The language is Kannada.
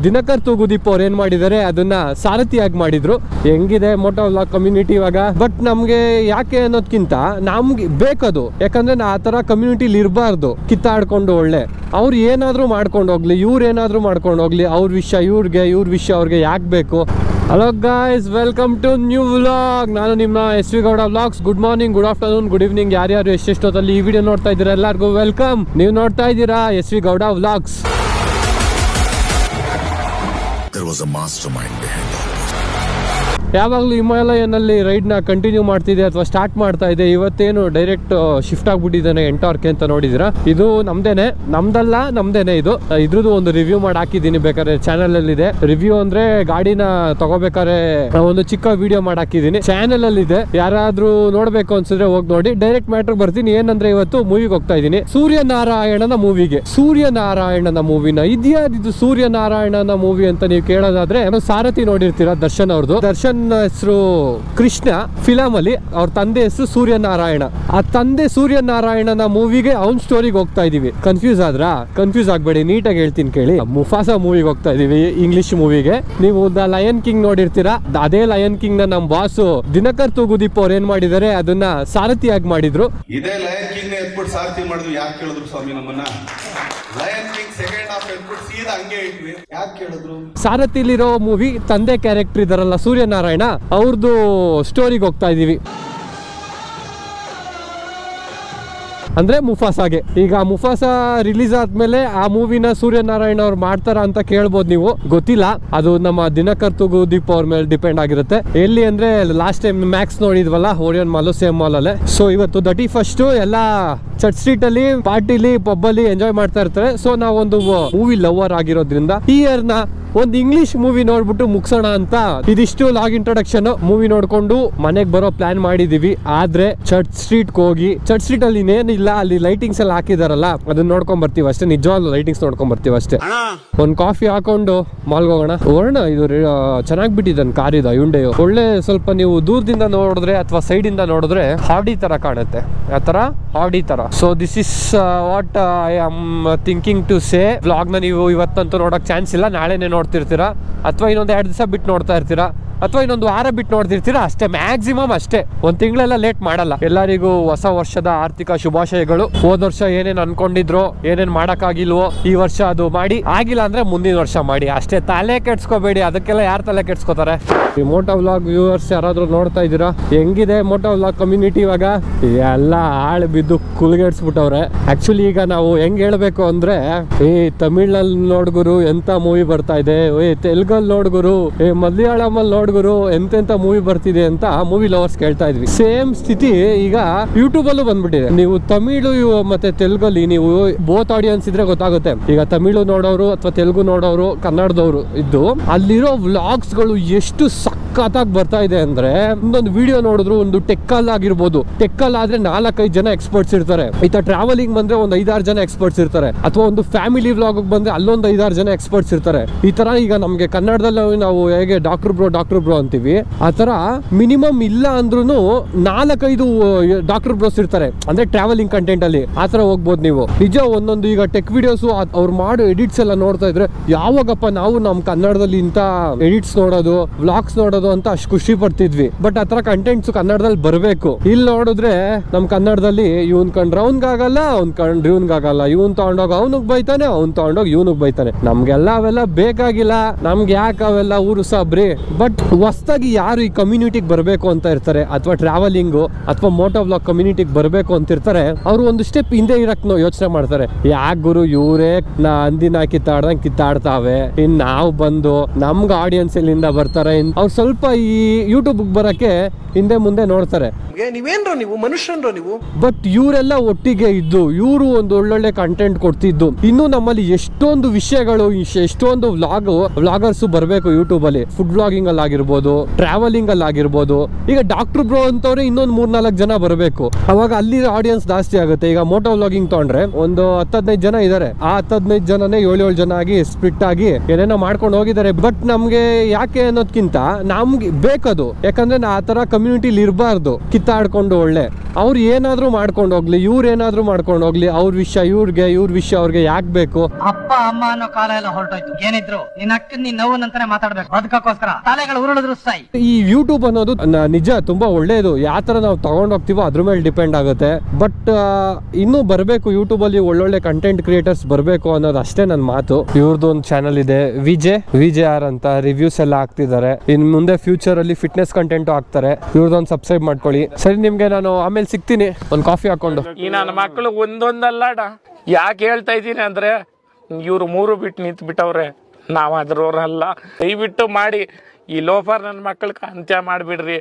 ದಿನಕರ್ ತೂಗುದೀಪ್ ಅವ್ರು ಏನ್ ಮಾಡಿದ್ದಾರೆ ಅದನ್ನ ಸಾರಥಿಯಾಗಿ ಮಾಡಿದ್ರು. ಹೆಂಗಿದೆ ಮೋಟೋ ವ್ಲಾಗ್ ಕಮ್ಯುನಿಟಿ ಇವಾಗ, ಬಟ್ ನಮ್ಗೆ ಯಾಕೆ ಅನ್ನೋದ್ಕಿಂತ ನಮ್ಗೆ ಬೇಕದು. ಯಾಕಂದ್ರೆ ಆ ತರ ಕಮ್ಯುನಿಟಿಲಿ ಇರಬಾರ್ದು ಕಿತ್ತಾಡ್ಕೊಂಡು. ಒಳ್ಳೆ ಅವ್ರು ಏನಾದ್ರೂ ಮಾಡ್ಕೊಂಡು ಹೋಗ್ಲಿ, ಇವ್ರು ಏನಾದ್ರೂ ಮಾಡ್ಕೊಂಡು ಹೋಗ್ಲಿ, ಅವ್ರ ವಿಷಯ ಇವ್ರಿಗೆ, ಇವ್ರ ವಿಷಯ ಅವ್ರಿಗೆ ಯಾಕೆ ಬೇಕು. Hello guys, welcome to new vlog. ನಾನು ನಿಮ್ಮ S V Gowda vlogs. Good morning, good afternoon, good evening, ಯಾರ್ಯಾರು ಎಷ್ಟೆಷ್ಟೊತ್ತಲ್ಲಿ ಈ ವಿಡಿಯೋ ನೋಡ್ತಾ ಇದ್ದೀರಾ ಎಲ್ಲರಿಗೂ ವೆಲ್ಕಮ್. ನೀವು ನೋಡ್ತಾ ಇದ್ದೀರಾ ಎಸ್ ವಿ ಗೌಡ ವ್ಲಾಗ್ಸ್. ಯಾವಾಗಲೂ ಹಿಮಾಲಯನಲ್ಲಿ ರೈಡ್ನ ಕಂಟಿನ್ಯೂ ಮಾಡ್ತಿದೆ ಅಥವಾ ಸ್ಟಾರ್ಟ್ ಮಾಡ್ತಾ ಇದೆ. ಇವತ್ತೇನು ಡೈರೆಕ್ಟ್ ಶಿಫ್ಟ್ ಆಗ್ಬಿಟ್ಟಿದ್ದಾನೆ ಎಂಟಾರ್ಕ್ ಅಂತ ನೋಡಿದಿರಾ. ಇದು ನಮ್ದೇನೆ ಇದು. ಇದ್ರದ್ದು ಒಂದು ರಿವ್ಯೂ ಮಾಡಿ ಹಾಕಿದ್ದೀನಿ, ಬೇಕಾದ್ರೆ ಚಾನಲ್ ಅಲ್ಲಿ ಇದೆ. ರಿವ್ಯೂ ಅಂದ್ರೆ ಗಾಡಿನ ತಗೋಬೇಕಾದ್ರೆ ಒಂದು ಚಿಕ್ಕ ವಿಡಿಯೋ ಮಾಡಿ ಹಾಕಿದ್ದೀನಿ, ಚಾನಲ್ ಅಲ್ಲಿ ಇದೆ. ಯಾರಾದ್ರೂ ನೋಡ್ಬೇಕು ಅನ್ಸಿದ್ರೆ ಹೋಗಿ ನೋಡಿ. ಡೈರೆಕ್ಟ್ ಮ್ಯಾಟ್ರ್ ಬರ್ತೀನಿ. ಏನಂದ್ರೆ ಇವತ್ತು ಮೂವಿಗೆ ಹೋಗ್ತಾ ಇದ್ದೀನಿ, ಸೂರ್ಯನಾರಾಯಣನ ಮೂವಿಗೆ. ಸೂರ್ಯನಾರಾಯಣನ ಮೂವಿನ ಇದು ಸೂರ್ಯನಾರಾಯಣನ ಮೂವಿ ಅಂತ ನೀವು ಕೇಳೋದಾದ್ರೆ, ಸಾರಥಿ ನೋಡಿರ್ತೀರಾ ದರ್ಶನ್ ಅವ್ರದ್ದು. ದರ್ಶನ್ ಹೆಸರು ಕೃಷ್ಣ, ಫಿಲಮ್ ಅಲ್ಲಿ ಅವ್ರ ತಂದೆ ಹೆಸರು ಸೂರ್ಯನಾರಾಯಣ. ಆ ತಂದೆ ಸೂರ್ಯನಾರಾಯಣನ ಮೂವಿಗೆ ಅವ್ನ ಸ್ಟೋರಿಗೆ ಹೋಗ್ತಾ ಇದೀವಿ. ಕನ್ಫ್ಯೂಸ್ ಆಗ್ಬೇಡಿ, ನೀಟಾಗಿ ಹೇಳ್ತೀನಿ ಕೇಳಿ. ಮುಫಾಸಾ ಮೂವಿಗೆ ಹೋಗ್ತಾ ಇದೀವಿ, ಇಂಗ್ಲಿಷ್ ಮೂವಿಗೆ. ನೀವು ದ ಲಯನ್ ಕಿಂಗ್ ನೋಡಿರ್ತೀರಾ, ಅದೇ ಲಯನ್ ಕಿಂಗ್ ನ ನಮ್ ಬಾಸು ದಿನಕರ್ ತೂಗುದೀಪ್ ಅವ್ರು ಏನ್ ಮಾಡಿದ್ದಾರೆ ಅದನ್ನ ಸಾರಥಿಯಾಗಿ ಮಾಡಿದ್ರು. ಇದೇ ಲಯನ್ ಕಿಂಗ್ ಎತ್ಬಿಟ್ಟು ಸಾರಥಿ ಮಾಡಿದ್ರು. ಯಾಕೆ ಕೇಳಿದ್ರು ಸ್ವಾಮಿ ನಮ್ಮನ್ನ? ಲಯನ್ ಕಿಂಗ್ ಸೆಕೆಂಡ್ ಹಾಫ್ ಎತ್ಬಿಟ್ಟು ಸೀದಾ ಹಂಗೆ ಇಟ್ವಿ, ಯಾಕೆ ಕೇಳಿದ್ರು? ಸಾರಥಿಲಿರೋ ಮೂವಿ ತಂದೆ ಕ್ಯಾರೆಕ್ಟರ್ ಇದಾರಲ್ಲ ಸೂರ್ಯನಾರಾಯಣ, ಅವ್ರದ್ದು ಸ್ಟೋರಿಗೆ ಹೋಗ್ತಾ ಇದೀವಿ. ಅಂದ್ರೆ ಮುಫಾಸಾಗೆ. ಈಗ ಮುಫಾಸಾ ರಿಲೀಸ್ ಆದ್ಮೇಲೆ ಆ ಮೂವಿನ ಸೂರ್ಯನಾರಾಯಣ ಅವ್ರು ಮಾಡ್ತಾರ ಅಂತ ಕೇಳ್ಬೋದು ನೀವು. ಗೊತ್ತಿಲ್ಲ, ಅದು ನಮ್ಮ ದಿನಕರ್ ತೂಗುದೀಪ್ ಅವ್ರ ಮೇಲೆ ಡಿಪೆಂಡ್ ಆಗಿರುತ್ತೆ. ಎಲ್ಲಿ ಅಂದ್ರೆ ಲಾಸ್ಟ್ ಟೈಮ್ ಮ್ಯಾಕ್ಸ್ ನೋಡಿದ್ವಲ್ಲ, ಓರಿಯನ್ ಮಾಲ್, ಸೇಮ್ ಮಾಲ್ ಅಲ್ಲೇ. ಸೊ ಇವತ್ತು 31 ಎಲ್ಲ ಚರ್ಚ್ ಸ್ಟ್ರೀಟ್ ಅಲ್ಲಿ ಪಾರ್ಟಿಲಿ ಪಬ್ ಅಲ್ಲಿ ಎಂಜಾಯ್ ಮಾಡ್ತಾ ಇರ್ತಾರೆ. ಸೊ ನಾವೊಂದು ಮೂವಿ ಲವರ್ ಆಗಿರೋದ್ರಿಂದ ಈ ಇಯರ್ ನ ಒಂದು ಇಂಗ್ಲಿಷ್ ಮೂವಿ ನೋಡ್ಬಿಟ್ಟು ಮುಗಿಸೋಣ ಅಂತ ಇದಿಷ್ಟು ಲಾಗ್ ಇಂಟ್ರೊಡಕ್ಷನ್. ಮೂವಿ ನೋಡ್ಕೊಂಡು ಮನೆಗೆ ಬರೋ ಪ್ಲಾನ್ ಮಾಡಿದೀವಿ. ಆದ್ರೆ ಚರ್ಚ್ ಸ್ಟ್ರೀಟ್ ಹೋಗಿ, ಚರ್ಚ್ ಸ್ಟ್ರೀಟ್ ಅಲ್ಲಿ ಇನ್ನೇನಿಲ್ಲ, ಅಲ್ಲಿ ಲೈಟಿಂಗ್ಸ್ ಎಲ್ಲ ಹಾಕಿದಾರಲ್ಲ, ಅದನ್ನ ನೋಡ್ಕೊಂಡ್ ಬರ್ತೀವಿ ಅಷ್ಟೇ. ನಿಜವಾಗ್ಲೂ ಲೈಟಿಂಗ್ಸ್ ನೋಡ್ಕೊಂಡ್ ಬರ್ತೀವಿ ಅಷ್ಟೇ. ಒಂದ್ ಕಾಫಿ ಹಾಕೊಂಡು ಮಾಲ್ಗೆ ಹೋಗೋಣ. ಇದು ಚೆನ್ನಾಗಿ ಬಿಟ್ಟಿದ್ದಾನೆ ಕಾರ್ ಇದು ಹ್ಯುಂಡೈ. ಒಳ್ಳೆ ಸ್ವಲ್ಪ ನೀವು ದೂರದಿಂದ ನೋಡಿದ್ರೆ ಅಥವಾ ಸೈಡ್ ಇಂದ ನೋಡಿದ್ರೆ ಹಾಡಿ ತರ ಕಾಣುತ್ತೆ, ಆ ತರ ಹಾಡಿ ತರ. So this is what I am thinking to say. Vlog ನ ನೀವು ಇವತ್ತಂತೂ ನೋಡಕ್ ಚಾನ್ಸ್ ಇಲ್ಲ, ನಾಳೆನೆ ನೋಡ್ತಿರ್ತೀರಾ, ಅಥವಾ ಇನ್ನೊಂದು 2 ದಿವಸ ಬಿಟ್ಟು ನೋಡ್ತಾ ಇರ್ತೀರಾ, ಅಥವಾ ಇನ್ನೊಂದು ವಾರ ಬಿಟ್ಟು ನೋಡ್ತಿರ್ತೀರಾ ಅಷ್ಟೇ, ಮ್ಯಾಕ್ಸಿಮಮ್ ಅಷ್ಟೇ. ಒಂದ್ ತಿಂಗಳೆಲ್ಲ ಲೇಟ್ ಮಾಡಲ್ಲ. ಎಲ್ಲರಿಗೂ ಹೊಸ ವರ್ಷದ ಆರ್ಥಿಕ ಶುಭಾಶಯಗಳು. ಹೋದ ವರ್ಷ ಏನೇನ್ ಅನ್ಕೊಂಡಿದ್ರು, ಏನೇನ್ ಮಾಡಕ್ಕಾಗಿಲ್ವೋ ಈ ವರ್ಷ ಅದು ಮಾಡಿ, ಆಗಿಲ್ಲ ಅಂದ್ರೆ ಮುಂದಿನ ವರ್ಷ ಮಾಡಿ ಅಷ್ಟೇ. ತಲೆ ಕೆಡ್ಸ್ಕೋಬೇಡಿ, ಅದಕ್ಕೆಲ್ಲ ಯಾರು ತಲೆ ಕೆಡ್ಸ್ಕೋತಾರೆ? ಈ ಮೋಟೋ ವ್ಲಾಗ್ ವ್ಯೂವರ್ಸ್ ಯಾರಾದ್ರೂ ನೋಡ್ತಾ ಇದ್ದೀರಾ, ಹೆಂಗಿದೆ ಮೋಟೋ ವ್ಲಾಗ್ ಕಮ್ಯುನಿಟಿ ಇವಾಗ? ಎಲ್ಲ ಹಾಳು ಬಿದ್ದು ಕುಲ್ಗೆಡ್ಸ್ಬಿಟ್ಟವ್ರೆ. ಆಕ್ಚುಲಿ ಈಗ ನಾವು ಹೆಂಗ್ ಹೇಳ್ಬೇಕು ಅಂದ್ರೆ, ತಮಿಳ್ನಲ್ಲಿ ನೋಡ್ಗುರು ಎಂತ ಮೂವಿ ಬರ್ತಾ ಇದೆ, ತೆಲುಗಲ್ಲಿ ನೋಡ್ಗುರು, ಮಲಯಾಳಮಲ್ಲಿ ನೋಡ್ಗುರು ಎಂತೆಂತ ಮೂವಿ ಬರ್ತಿದೆ ಅಂತ ಮೂವಿ ಲವರ್ಸ್ ಕೇಳ್ತಾ ಇದ್ವಿ. ಸೇಮ್ ಸ್ಥಿತಿ ಈಗ ಯೂಟ್ಯೂಬ್ ಅಲ್ಲೂ ಬಂದ್ಬಿಟ್ಟಿದೆ. ನೀವು ತಮಿಳು ಮತ್ತೆ ತೆಲುಗಲ್ಲಿ ನೀವು ಬೋತ್ ಆಡಿಯನ್ಸ್ ಇದ್ರೆ ಗೊತ್ತಾಗುತ್ತೆ. ಈಗ ತಮಿಳು ನೋಡೋರು ಅಥವಾ ತೆಲುಗು ನೋಡೋರು, ಕನ್ನಡದವರು ಇದ್ದು ಅಲ್ಲಿರೋ ವ್ಲಾಗ್ಸ್ ಗಳು ಎಷ್ಟು ಸಖತ್ತಾಗಿ ಬರ್ತಾ ಇದೆ ಅಂದ್ರೆ, ಒಂದೊಂದು ವಿಡಿಯೋ ನೋಡಿದ್ರು ಒಂದು ಟೆಕ್ಕಲ್ ಆಗಿರ್ಬೋದು, ಟೆಕ್ಕಲ್ ಆದ್ರೆ 4-5 ಜನ ಎಕ್ಸ್ಪರ್ಟ್ಸ್ ಇರ್ತಾರೆ. ಈತ ಟ್ರಾವೆಲಿಂಗ್ ಬಂದ್ರೆ ಒಂದು 5-6 ಜನ ಎಕ್ಸ್ಪರ್ಟ್ಸ್ ಇರ್ತಾರೆ, ಅಥವಾ ಒಂದು ಫ್ಯಾಮಿಲಿ ವ್ಲಾಗ್ ಬಂದ್ರೆ ಅಲ್ಲೊಂದು 5-6 ಜನ ಎಕ್ಸ್ಪರ್ಟ್ಸ್ ಇರ್ತಾರೆ. ಈ ತರ ಈಗ ನಮ್ಗೆ ಕನ್ನಡದಲ್ಲಿ ನಾವು ಹೇಗೆ ಡಾಕ್ಟರ್ ಬ್ರೋ ಅಂತೀವಿ, ಆ ತರ ಮಿನಿಮಮ್ ಇಲ್ಲ ಅಂದ್ರೂ 4-5 ಡಾಕ್ಟರ್ ಬ್ರೋಸ್ ಇರ್ತಾರೆ. ಅಂದ್ರೆ ಟ್ರಾವೆಲಿಂಗ್ ಕಂಟೆಂಟ್ ಅಲ್ಲಿ ಆ ತರ ಹೋಗ್ಬೋದು ನೀವು. ನಿಜ ಒಂದೊಂದು ಈಗ ಟೆಕ್ ವಿಡಿಯೋಸ್ ಅವ್ರು ಮಾಡೋ ಎಡಿಟ್ಸ್ ಎಲ್ಲ ನೋಡ್ತಾ ಇದ್ರೆ, ಯಾವಾಗಪ್ಪ ನಾವು ನಮ್ ಕನ್ನಡದಲ್ಲಿ ಇಂತ ಎಡಿಟ್ಸ್ ನೋಡೋದು, ವ್ಲಾಗ್ಸ್ ನೋಡೋದು ಅಂತ ಅಷ್ಟು ಖುಷಿ ಪಡ್ತಿದ್ವಿ. ಬಟ್ ಆ ತರ ಕಂಟೆಂಟ್ಸ್ ಕನ್ನಡದಲ್ಲಿ ಬರ್ಬೇಕು. ಇಲ್ಲಿ ನೋಡಿದ್ರೆ ನಮ್ ಕನ್ನಡದಲ್ಲಿ ಇವನ್ ಕಂಡ್ರೆ ಅವ್ನ್ಗಾಗಲ್ಲ, ಅವ್ನ್ ಕಂಡ್ರೆ ಇವ್ನ್ಗಾಗಲ್ಲ, ಇವನ್ ತಗೊಂಡೋಗ ಅವ್ನಿಗೆ ಬೈತಾನೆ, ಅವ್ನ್ ತಗೊಂಡೋಗಿ ಇವನಿಗೆ ಬೈತಾನೆ. ನಮ್ಗೆಲ್ಲ ಅವೆಲ್ಲ ಬೇಕಾಗಿಲ್ಲ, ನಮ್ಗೆ ಯಾಕೆ ಅವೆಲ್ಲ ಊರು ಸಾಬ್ರಿ. ಬಟ್ ಹೊಸದಾಗಿ ಯಾರು ಈ ಕಮ್ಯುನಿಟಿಗೆ ಬರಬೇಕು ಅಂತ ಇರ್ತಾರೆ, ಅಥವಾ ಟ್ರಾವೆಲಿಂಗು ಅಥವಾ ಮೋಟೋ ವ್ಲಾಗ್ ಕಮ್ಯುನಿಟಿಗೆ ಬರಬೇಕು ಅಂತ ಇರ್ತಾರೆ, ಅವರು ಒಂದು ಸ್ಟೆಪ್ ಹಿಂದೆ ಇರಕ್ ಯೋಚನೆ ಮಾಡ್ತಾರೆ. ಯಾಕೆ ಗುರು ಇವರೇ ಅಂದಿನ ಕಿತ್ತಾಡ್ತಾವೆ, ಇನ್ ನಾವು ಬಂದು ನಮ್ಗೆ ಆಡಿಯನ್ಸ್ ಎಲ್ಲಿಂದ ಬರ್ತಾರೆ, ಅವ್ರು ಸ್ವಲ್ಪ ಈ ಯೂಟ್ಯೂಬ್ ಬರಕ್ಕೆ ಹಿಂದೆ ಮುಂದೆ ನೋಡ್ತಾರೆ. ನೀವೇನ್ರೋ ನೀವು ಮನುಷ್ಯನ್ರೋ ನೀವು. ಬಟ್ ಇವರೆಲ್ಲ ಒಟ್ಟಿಗೆ ಇದ್ದು ಇವರು ಒಂದು ಒಳ್ಳೊಳ್ಳೆ ಕಂಟೆಂಟ್ ಕೊಡ್ತಿದ್ದು, ಇನ್ನು ನಮ್ಮಲ್ಲಿ ಎಷ್ಟೊಂದು ವಿಷಯಗಳು, ಎಷ್ಟೊಂದು ವ್ಲಾಗರ್ಸ್ ಬರಬೇಕು ಯೂಟ್ಯೂಬ್ ಅಲ್ಲಿ. ಫುಡ್ ವ್ಲಾಗಿಂಗ್ ಅಲ್ಲಿ ಆಗಿರ್ಬೋದು, ಟ್ರಾವೆಲಿಂಗ್ ಅಲ್ಲಿ ಆಗಿರ್ಬೋದು. ಈಗ ಡಾಕ್ಟರ್ ಬ್ರೋ ಅಂತವ್ರೆ ಇನ್ನೊಂದು 3-4 ಜನ ಬರಬೇಕು, ಅವಾಗ ಅಲ್ಲಿ ಆಡಿಯನ್ಸ್ ಜಾಸ್ತಿ ಆಗುತ್ತೆ. ಈಗ ಮೋಟೋ ವ್ಲಾಗಿಂಗ್ ತಗೊಂಡ್ರೆ ಒಂದು 10-15 ಜನ ಇದಾರೆ, ಆ 10-15 ಜನನೇ 7-7 ಜನ ಆಗಿ ಸ್ಪ್ಲಿಟ್ ಆಗಿ ಏನೇನೋ ಮಾಡ್ಕೊಂಡು ಹೋಗಿದ್ದಾರೆ. ಬಟ್ ನಮ್ಗೆ ಯಾಕೆ ಅನ್ನೋದ್ಕಿಂತ ನಮ್ಗೆ ಬೇಕದು, ಯಾಕಂದ್ರೆ ಆ ತರ ಕಮ್ಯುನಿಟಿಲಿ ಇರಬಾರ್ದು. ಕಿತ್ತಾಡ್ಕೊಂಡು ಒಳ್ಳೆ ಅವ್ರು ಏನಾದ್ರೂ ಮಾಡ್ಕೊಂಡು ಹೋಗ್ಲಿ, ಇವ್ರು ಏನಾದ್ರೂ ಮಾಡ್ಕೊಂಡು ಹೋಗ್ಲಿ, ಅವ್ರ ವಿಷಯ ಇವ್ರಿಗೆ, ಇವ್ರ ವಿಷಯ ಅವ್ರಿಗೆ ಯಾಕೆ ಬೇಕು? ಅಪ್ಪ ಅಮ್ಮ ಅನ್ನೋ ಕಾಲ ಎಲ್ಲ ಹೊರಟೋಯ್ತು. ಏನಿದ್ರು ನಿನ್ನ ಅಕ್ಕನ್ ನೀನ್ ನೋವು ಅಂತಾನೆ ಮಾತಾಡ್ಬೇಕು. ಅದಕ್ಕೋಸ್ಕರ ತಲೆಗಳು ಉರುಳಿದ್ರು ಸಾಯಿ. ಈ ಯೂಟ್ಯೂಬ್ ಅನ್ನೋದು ನಿಜ ತುಂಬಾ ಒಳ್ಳೇದು, ಯಾವ ತರ ನಾವು ತಗೊಂಡ್ ಹೋಗ್ತೀವೋ ಅದ್ರ ಮೇಲೆ ಡಿಪೆಂಡ್ ಆಗುತ್ತೆ. ಬಟ್ ಇನ್ನೂ ಬರಬೇಕು, ಯೂಟ್ಯೂಬ್ ಅಲ್ಲಿ ಒಳ್ಳೊಳ್ಳೆ ಕಂಟೆಂಟ್ ಕ್ರಿಯೇಟರ್ಸ್ ಬರಬೇಕು ಅನ್ನೋದು ಅಷ್ಟೇ ನನ್ನ ಮಾತು. ಇವ್ರದ್ದು ಒಂದು ಚಾನಲ್ ಇದೆ, ವಿಜೆ ಅಂತ ರಿವ್ಯೂಸ್ ಎಲ್ಲ ಹಾಕ್ತಿದ್ದಾರೆ. ಇನ್ ಮುಂದೆ ಫ್ಯೂಚರ್ ಅಲ್ಲಿ ಫಿಟ್ನೆಸ್ ಕಂಟೆಂಟ್ ಹಾಕ್ತಾರೆ. ಇವ್ರದೊಂದು ಸಬ್ಸ್ಕ್ರೈಬ್ ಮಾಡ್ಕೊಳ್ಳಿ. ಸರಿ, ನಿಮ್ಗೆ ನಾನು ಆಮೇಲೆ ಸಿಗ್ತೀನಿ ಒಂದು ಕಾಫಿ ಹಾಕೊಂಡು. ಈ ನನ್ನ ಮಕ್ಕಳು ಒಂದೊಂದಲ್ಲಾಡ ಯಾಕೆ ಹೇಳ್ತಾ ಇದ್ದೀನಿ ಅಂದ್ರೆ, ಇವ್ರು 3 ಬಿಟ್ಟು ನಿಂತು ಬಿಟ್ಟವ್ರೆ, ನಾವ್ ಅದ್ರವ್ರಲ್ಲ. ದಯವಿಟ್ಟು ಮಾಡಿ ಈ ಲೋಫರ್ ನನ್ನ ಮಕ್ಕಳಿಗೆ ಅಂತ್ಯ ಮಾಡಿಬಿಡ್ರಿ.